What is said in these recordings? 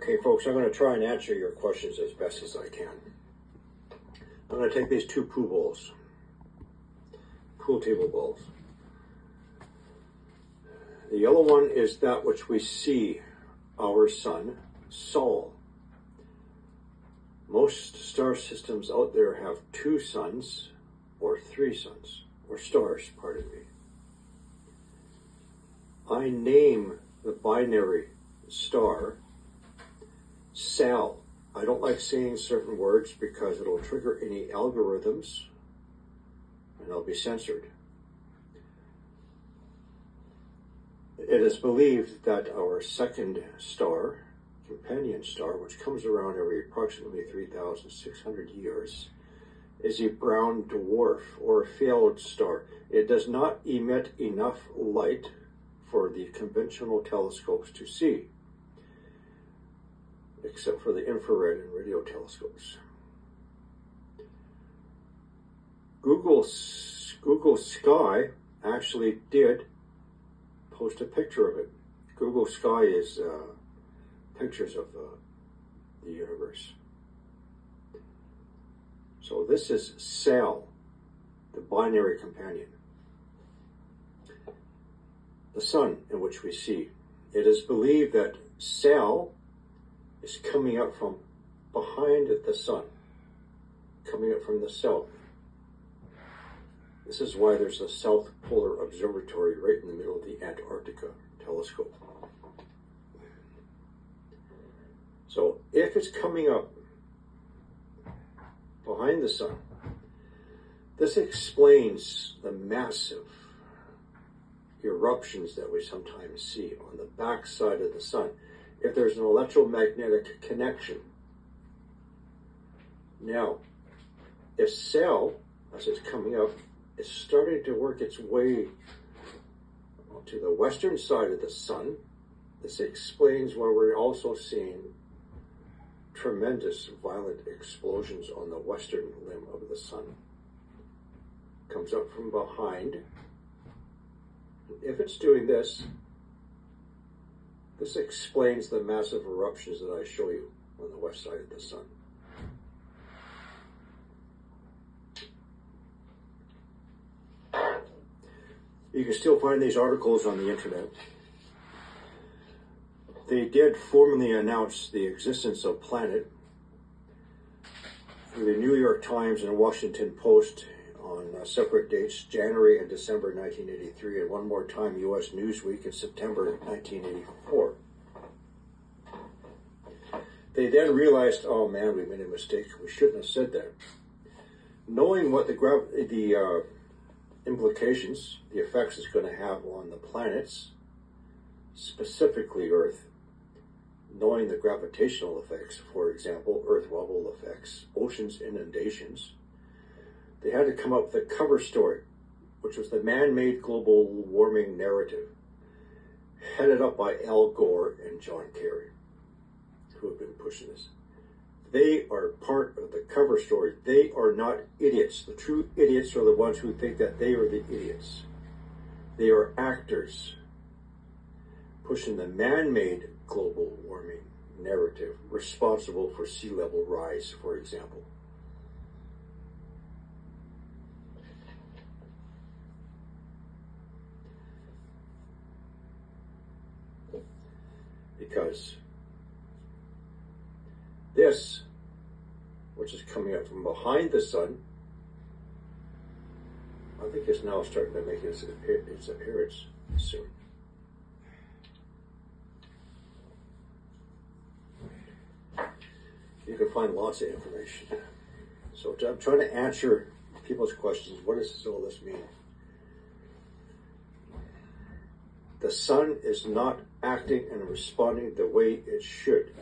Okay, folks, I'm going to try and answer your questions as best as I can. I'm going to take these two pool table balls. The yellow one is that which we see, our sun, Sol. Most star systems out there have 2 suns or 3 suns, or stars, pardon me. I name the binary star Sal. I don't like saying certain words because it'll trigger any algorithms and I'll be censored. It is believed that our second star, companion star, which comes around every approximately 3,600 years, is a brown dwarf or a failed star. It does not emit enough light for the conventional telescopes to see, except for the infrared and radio telescopes. Google Sky actually did post a picture of it. Google Sky is pictures of the universe. So this is Sal, the binary companion. The sun in which we see. It is believed that Sal is coming up from behind the sun, coming up from the south. This is why there's a South Polar Observatory right in the middle of the Antarctica telescope. So if it's coming up behind the sun, this explains the massive eruptions that we sometimes see on the back side of the sun. If there's an electromagnetic connection. Now, if Sal, as it's coming up, is starting to work its way to the western side of the sun, this explains why we're also seeing tremendous violent explosions on the western limb of the sun. Comes up from behind. If it's doing this, this explains the massive eruptions that I show you on the west side of the sun. You can still find these articles on the internet. They did formally announce the existence of Planet through the New York Times and Washington Post on separate dates, January and December 1983, and one more time, U.S. Newsweek in September 1984. They then realized, oh man, we made a mistake. We shouldn't have said that. Knowing what the implications, the effects it's going to have on the planets, specifically Earth, knowing the gravitational effects, for example, Earth wobble effects, oceans inundations, they had to come up with a cover story, which was the man-made global warming narrative, headed up by Al Gore and John Kerry, who have been pushing this. They are part of the cover story. They are not idiots. The true idiots are the ones who think that they are the idiots. They are actors pushing the man-made global warming narrative responsible for sea level rise, for example. Because this, which is coming up from behind the sun, I think is now starting to make its appearance soon. You can find lots of information. So I'm trying to answer people's questions. What does all this mean? The sun is not acting and responding the way it should.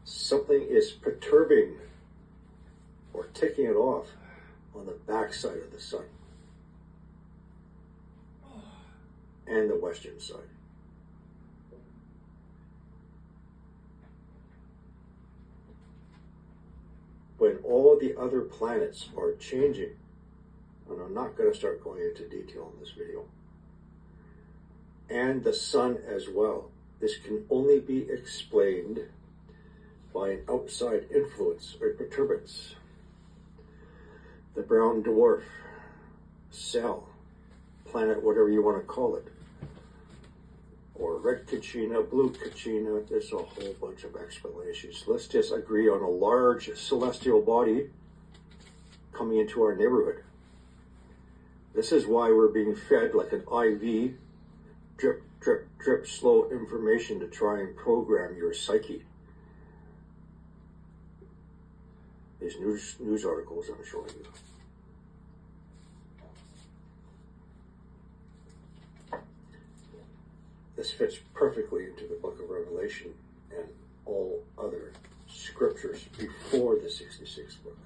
Something is perturbing or ticking it off on the backside of the sun and the western side. When all the other planets are changing, and I'm not going to start going into detail in this video, and the sun as well, this can only be explained by an outside influence or perturbance. The brown dwarf, Sal, planet, whatever you want to call it, or red Kachina, blue Kachina, there's a whole bunch of explanations. Let's just agree on a large celestial body coming into our neighborhood. This is why we're being fed like an IV, drip, drip, drip, slow information to try and program your psyche. These news articles I'm showing you. This fits perfectly into the book of Revelation and all other scriptures before the 66th book.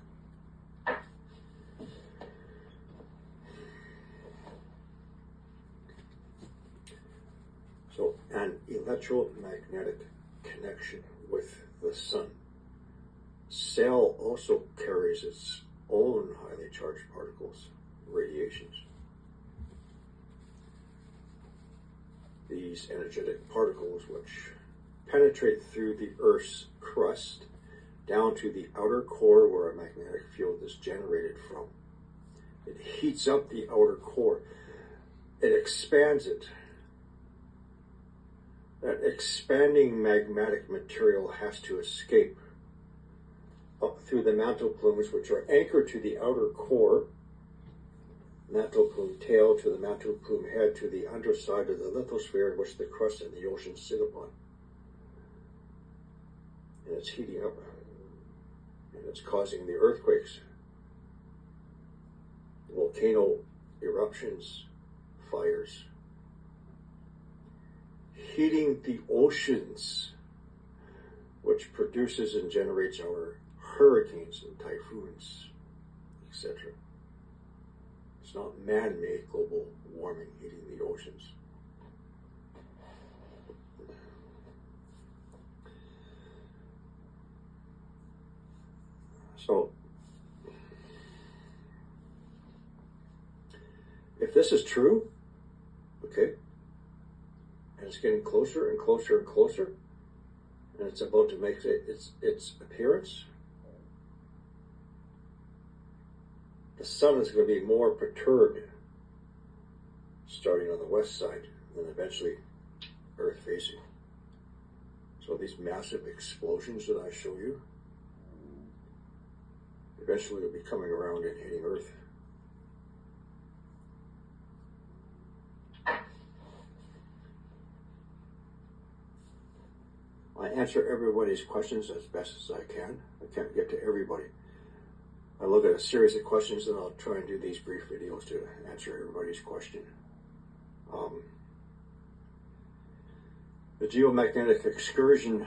So, an electromagnetic connection with the sun. Sal also carries its own highly charged particles, radiations. These energetic particles, which penetrate through the Earth's crust down to the outer core where a magnetic field is generated from. It heats up the outer core. It expands it. That expanding magmatic material has to escape up through the mantle plumes, which are anchored to the outer core, mantle plume tail to the mantle plume head to the underside of the lithosphere in which the crust and the oceans sit upon. And it's heating up, and it's causing the earthquakes, volcano eruptions, fires, heating the oceans, which produces and generates our hurricanes and typhoons, etc. It's not man-made global warming heating the oceans. So, if this is true, okay, and it's getting closer and closer and closer, and it's about to make its appearance, the sun is going to be more perturbed, starting on the west side, and then eventually Earth facing. So these massive explosions that I show you, eventually will be coming around and hitting Earth. I answer everybody's questions as best as I can. I can't get to everybody. I look at a series of questions and I'll try and do these brief videos to answer everybody's question. The geomagnetic excursion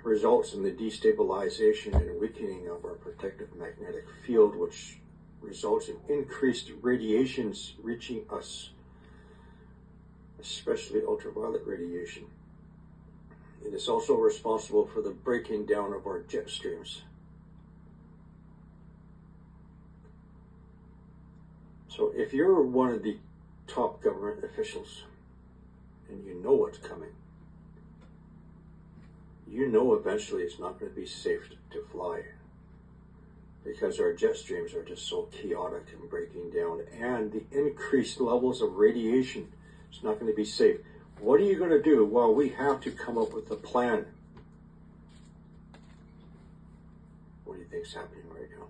results in the destabilization and weakening of our protective magnetic field, which results in increased radiations reaching us, especially ultraviolet radiation. It is also responsible for the breaking down of our jet streams. So if you're one of the top government officials and you know what's coming, you know eventually it's not going to be safe to fly because our jet streams are just so chaotic and breaking down, and the increased levels of radiation, it's not going to be safe. What are you going to do? Well, we have to come up with a plan. What do you think is happening right now?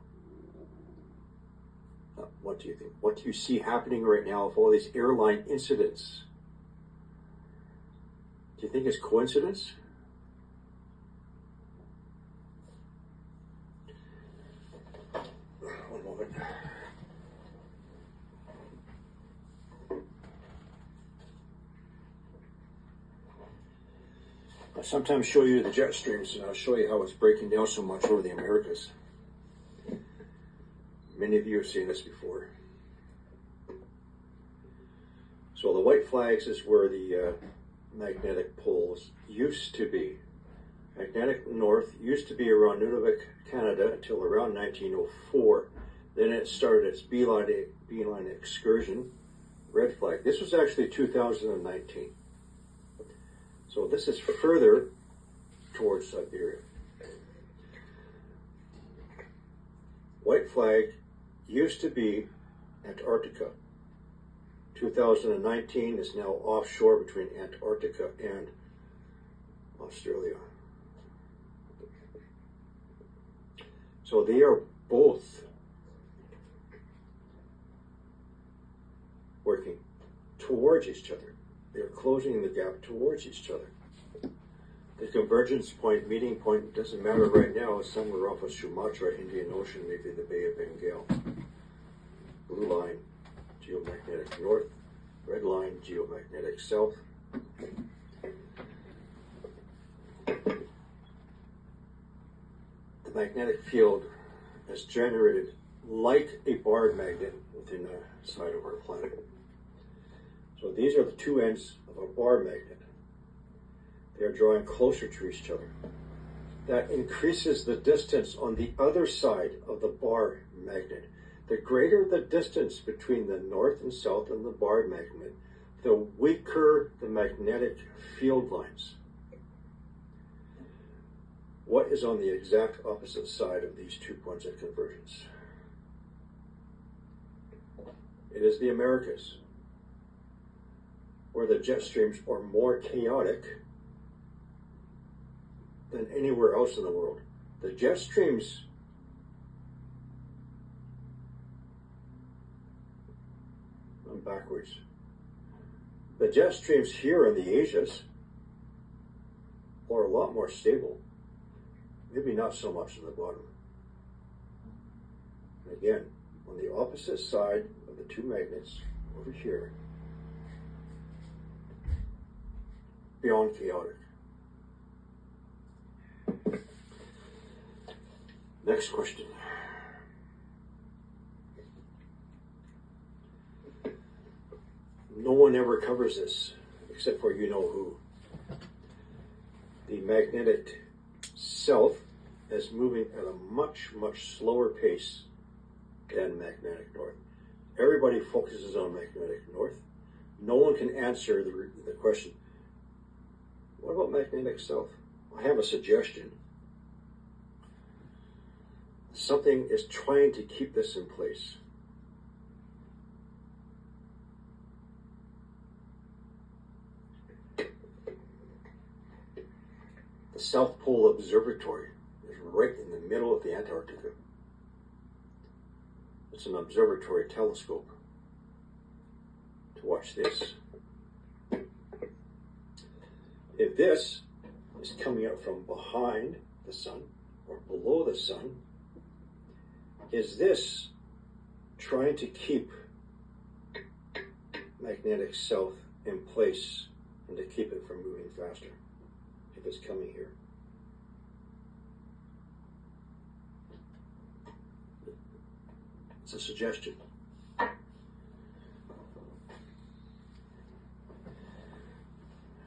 What do you think? What do you see happening right now with all these airline incidents? Do you think it's coincidence? One moment. I sometimes show you the jet streams, and I'll show you how it's breaking down so much over the Americas. Many of you have seen this before. So the white flags is where the magnetic poles used to be. Magnetic north used to be around Nunavut, Canada, until around 1904. Then it started its beeline excursion. Red flag. This was actually 2019. So this is further towards Siberia. white flag used to be Antarctica. 2019 is now offshore between Antarctica and Australia. So they are both working towards each other. They're closing the gap towards each other. The convergence point, meeting point, doesn't matter right now. It's somewhere off of Sumatra, Indian Ocean, maybe the Bay of Bengal. Blue line, geomagnetic north. Red line, geomagnetic south. The magnetic field is generated like a bar magnet within the side of our planet. So these are the two ends of a bar magnet. They are drawing closer to each other. That increases the distance on the other side of the bar magnet. The greater the distance between the north and south and the bar magnet, the weaker the magnetic field lines. What is on the exact opposite side of these 2 points of convergence? It is the Americas, where the jet streams are more chaotic than anywhere else in the world. The jet streams backwards. The jet streams here in the Asias are a lot more stable. Maybe not so much in the bottom. And again, on the opposite side of the two magnets, over here, beyond chaotic. Next question. No one ever covers this, except for you know who. The magnetic south is moving at a much, much slower pace than magnetic north. Everybody focuses on magnetic north. No one can answer the question, what about magnetic south? I have a suggestion. Something is trying to keep this in place. The South Pole Observatory is right in the middle of the Antarctica. It's an observatory telescope to watch this. If this is coming out from behind the sun or below the sun, is this trying to keep magnetic south in place and to keep it from moving faster if it's coming here? It's a suggestion.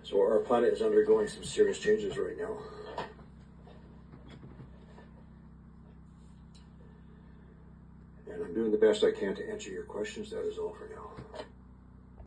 So our planet is undergoing some serious changes right now. And I'm doing the best I can to answer your questions. That is all for now.